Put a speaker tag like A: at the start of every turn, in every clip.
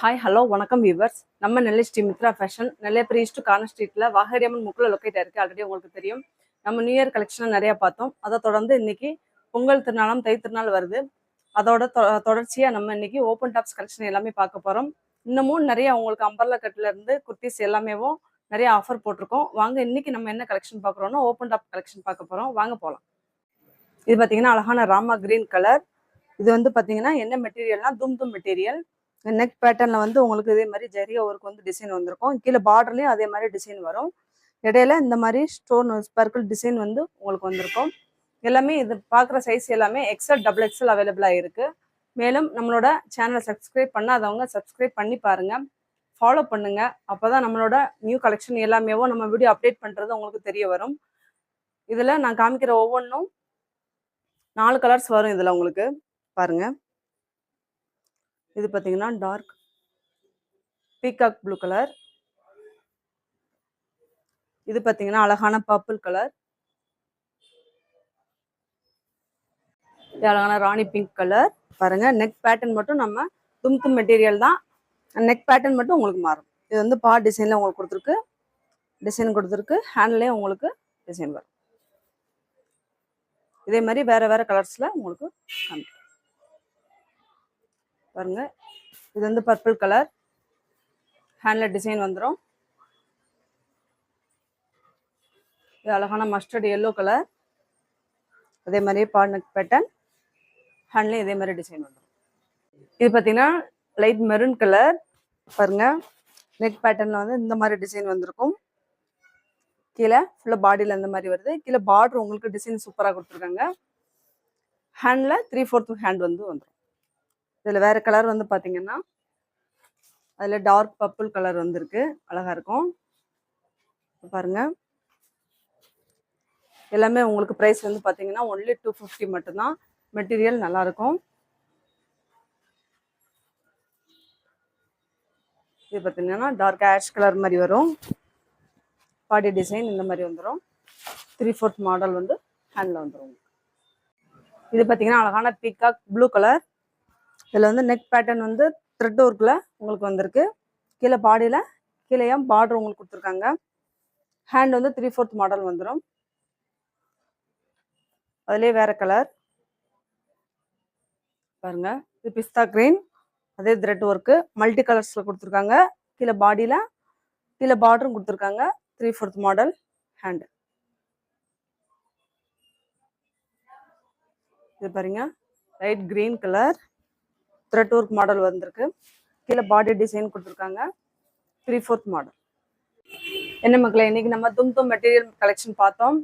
A: Hi hello வணக்கம் viewers. நம்ம நெல்லை Sri Mitra fashion நெல்லை east corner ஸ்ட்ரீட்டில் வாகரியம்மன் முக்கில் லொக்கேட் இருக்குது. ஆல்ரெடி உங்களுக்கு தெரியும். நம்ம நியூ இயர் கலெக்ஷன் நிறையா பார்த்தோம். அதை தொடர்ந்து இன்னைக்கு பொங்கல் திருநாளும் தை திருநாள் வருது. அதோட தொடர்ச்சியாக நம்ம இன்னைக்கு ஓப்பன் டாப்ஸ் கலெக்ஷன் எல்லாமே பார்க்க போகிறோம். இன்னமும் நிறைய உங்களுக்கு அம்பர்லா கட்லேருந்து குர்த்திஸ் எல்லாமேவும் நிறைய ஆஃபர் போட்டிருக்கோம். வாங்க இன்னைக்கு நம்ம என்ன கலெக்ஷன் பார்க்குறோம்னா ஓப்பன் டாப் கலெக்ஷன் பார்க்க போகிறோம். வாங்க போகலாம். இது பார்த்தீங்கன்னா அழகான ராமா கிரீன் கலர். இது வந்து பார்த்தீங்கன்னா என்ன மெட்டீரியல்னா தும் மெட்டீரியல். நெக் பேட்டர்ன்ல வந்து உங்களுக்கு இதே மாதிரி ஜரியா ஒர்க் வந்து டிசைன் வந்திருக்கும். கீழே பார்டர்லயும் அதே மாதிரி டிசைன் வரும். இடையில இந்த மாதிரி ஸ்டோன் ஸ்பர்க்கிள் டிசைன் வந்து உங்களுக்கு வந்திருக்கும். எல்லாமே இது பார்க்குற சைஸ் எல்லாமே எக்ஸ்எல் டபுள் எக்ஸ்எல் அவைலபிளாக இருக்கு. மேலும் நம்மளோட சேனலை சப்ஸ்கிரைப் பண்ணாதவங்க சப்ஸ்கிரைப் பண்ணி பாருங்க, ஃபாலோ பண்ணுங்க. அப்போதான் நம்மளோட நியூ கலெக்ஷன் எல்லாமேவும் நம்ம வீடியோ அப்டேட் பண்ணுறது உங்களுக்கு தெரிய வரும். இதில் நான் காமிக்கிற ஒவ்வொன்றும் 4 கலர்ஸ் வரும். இதில் உங்களுக்கு பாருங்க. இது பார்த்தீங்கன்னா டார்க் பீகாக் ப்ளூ கலர். இது பார்த்தீங்கன்னா அழகான பர்பிள் கலர். இது அழகான ராணி பிங்க் கலர். பாருங்க, நெக் பேட்டர்ன் மட்டும் நம்ம தும் மெட்டீரியல் தான். நெக் பேட்டர்ன் மட்டும் உங்களுக்கு மாறும். இது வந்து பார்ட் டிசைன்ல உங்களுக்கு கொடுத்துருக்கு. ஹேண்ட்லேயே உங்களுக்கு டிசைன் வரும். இதே மாதிரி வேற வேற கலர்ஸ்ல உங்களுக்கு காமிக்கும். பாருங்க, இது வந்து பர்பிள் கலர். ஹேண்ட்ல டிசைன் வந்துடும். இது அழகான மஸ்டர்ட் எல்லோ கலர். அதே மாதிரி பார்ட் நெக் பேட்டர்ன். ஹேண்ட்லேயும் இதே மாதிரி டிசைன் வந்துடும். இது பார்த்தீங்கன்னா லைட் மெரூன் கலர். பாருங்க, நெக் பேட்டர்ன்ல வந்து இந்த மாதிரி டிசைன் வந்திருக்கும். கீழே ஃபுல்லாக பாடியில் இந்த மாதிரி வருது. கீழே பார்டர் உங்களுக்கு டிசைன் சூப்பராக கொடுத்துருக்காங்க. ஹேண்டில் 3/4 ஹேண்ட் வந்து வந்துடும். இதில் வேற கலர் வந்து பார்த்தீங்கன்னா அதில் டார்க் பர்பிள் கலர் வந்துருக்கு. அழகாக இருக்கும். பாருங்க, எல்லாமே உங்களுக்கு ப்ரைஸ் வந்து பார்த்தீங்கன்னா ஒன்லி 250 மட்டும்தான். மெட்டீரியல் நல்லாயிருக்கும். இது பார்த்தீங்கன்னா டார்க் ஆஷ் கலர் மாதிரி வரும். பாடி டிசைன் இந்த மாதிரி வந்துடும். 3/4 மாடல் வந்து ஹேண்டில் வந்துடும். இது பார்த்தீங்கன்னா அழகான பீகாக் ப்ளூ கலர். இதில் வந்து நெக் பேட்டர்ன் வந்து த்ரெட் ஒர்க்கில் உங்களுக்கு வந்திருக்கு. கீழே பாடியில் கீழேயும் பார்டர் உங்களுக்கு கொடுத்துருக்காங்க. ஹேண்ட் வந்து 3/4 மாடல் வந்துடும். அதுலேயே வேற கலர் பாருங்க. இது பிஸ்தா கிரீன். அதே த்ரெட் ஒர்க்கு மல்டி கலர்ஸில் கொடுத்துருக்காங்க. கீழே பாடியில் கீழே பார்டரும் கொடுத்துருக்காங்க. 3/4 மாடல் ஹேண்டு. இது பாருங்க, light green colour. Thread work model வந்திருக்கு. கீழே பாடி டிசைன் கொடுத்துருக்காங்க. 3/4 மாடல். என்ன மக்களே, இன்னைக்கு நம்ம தும் மெட்டீரியல் கலெக்ஷன் பார்த்தோம்.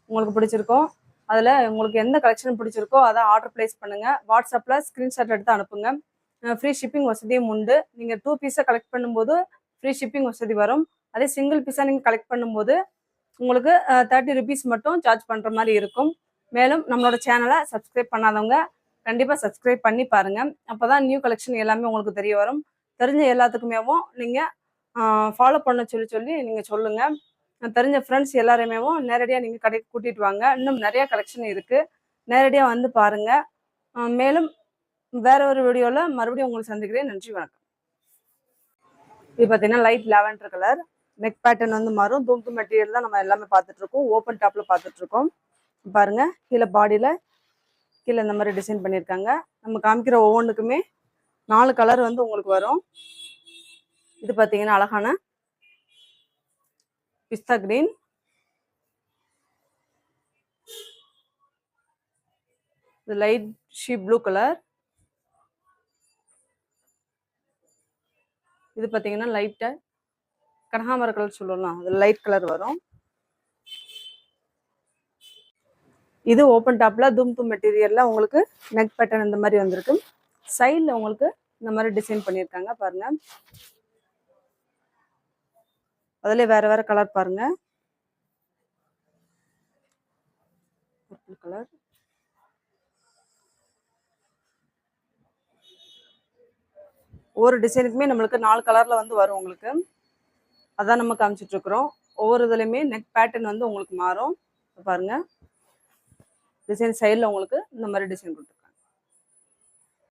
A: உங்களுக்கு பிடிச்சிருக்கோம். அதில் உங்களுக்கு எந்த கலெக்ஷன் பிடிச்சிருக்கோ அதை ஆர்டர் பிளேஸ் பண்ணுங்க. வாட்ஸ்அப்பில் ஸ்க்ரீன்ஷாட் எடுத்து அனுப்புங்க. ஃப்ரீ ஷிப்பிங் வசதியும் உண்டு. நீங்கள் 2 பீஸை கலெக்ட் பண்ணும்போது ஃப்ரீ ஷிப்பிங் வசதி வரும். அதே சிங்கிள் பீஸாக நீங்கள் கலெக்ட் பண்ணும்போது உங்களுக்கு 30 rupees மட்டும் சார்ஜ் பண்ணுற மாதிரி இருக்கும். மேலும் நம்மளோட சேனலை சப்ஸ்கிரைப் பண்ணாதவங்க கண்டிப்பாக சப்ஸ்கிரைப் பண்ணி பாருங்கள். அப்போ தான் நியூ கலெக்ஷன் எல்லாமே உங்களுக்கு தெரிய வரும். தெரிஞ்ச எல்லாத்துக்குமேவும் நீங்கள் ஃபாலோ பண்ண சொல்லி நீங்கள் சொல்லுங்கள். தெரிஞ்ச ஃப்ரெண்ட்ஸ் எல்லாருமேவும் நேரடியாக நீங்கள் கடைக்கு கூட்டிகிட்டு வாங்க. இன்னும் நிறையா கலெக்ஷன் இருக்குது. நேரடியாக வந்து பாருங்கள். மேலும் வேற ஒரு வீடியோவில் மறுபடியும் உங்களுக்கு சந்திக்கிறேன். நன்றி, வணக்கம். இது பார்த்தீங்கன்னா light lavender colour. Neck pattern வந்து மாறும். தும் மெட்டீரியல் தான் நம்ம எல்லாமே பார்த்துட்ருக்கோம். ஓப்பன் டாப்பில் பார்த்துட்ருக்கோம். பாருங்கள், கீழே பாடியில் கீழே இந்த மாதிரி டிசைன் பண்ணியிருக்காங்க. நம்ம காமிக்கிற ஒவ்வொன்றுக்குமே 4 கலர் வந்து உங்களுக்கு வரும். இது பார்த்தீங்கன்னா அழகான பிஸ்தா கிரீன். இது லைட் ஷீ ப்ளூ கலர். இது பார்த்தீங்கன்னா லைட்டாக கனகாமர கலர் சொல்லலாம். அது லைட் கலர் வரும். இது ஓப்பன் டாப்பில் தும் மெட்டீரியலில் உங்களுக்கு நெக் பேட்டர்ன் இந்த மாதிரி வந்திருக்கு. சைடில் உங்களுக்கு இந்த மாதிரி டிசைன் பண்ணியிருக்காங்க. பாருங்கள், அதில் வேற வேற கலர் பாருங்க. Purple colour. ஒவ்வொரு டிசைனுக்குமே நம்மளுக்கு 4 கலர்ல வந்து வரும் உங்களுக்கு. அதான் நம்ம காமிச்சிட்டு இருக்கிறோம். ஒவ்வொரு இதுலையுமே நெக் பேட்டர்ன் வந்து உங்களுக்கு மாறும். பாருங்க, டிசைன் சைடில் உங்களுக்கு இந்த மாதிரி டிசைன் கொடுத்துருக்கு.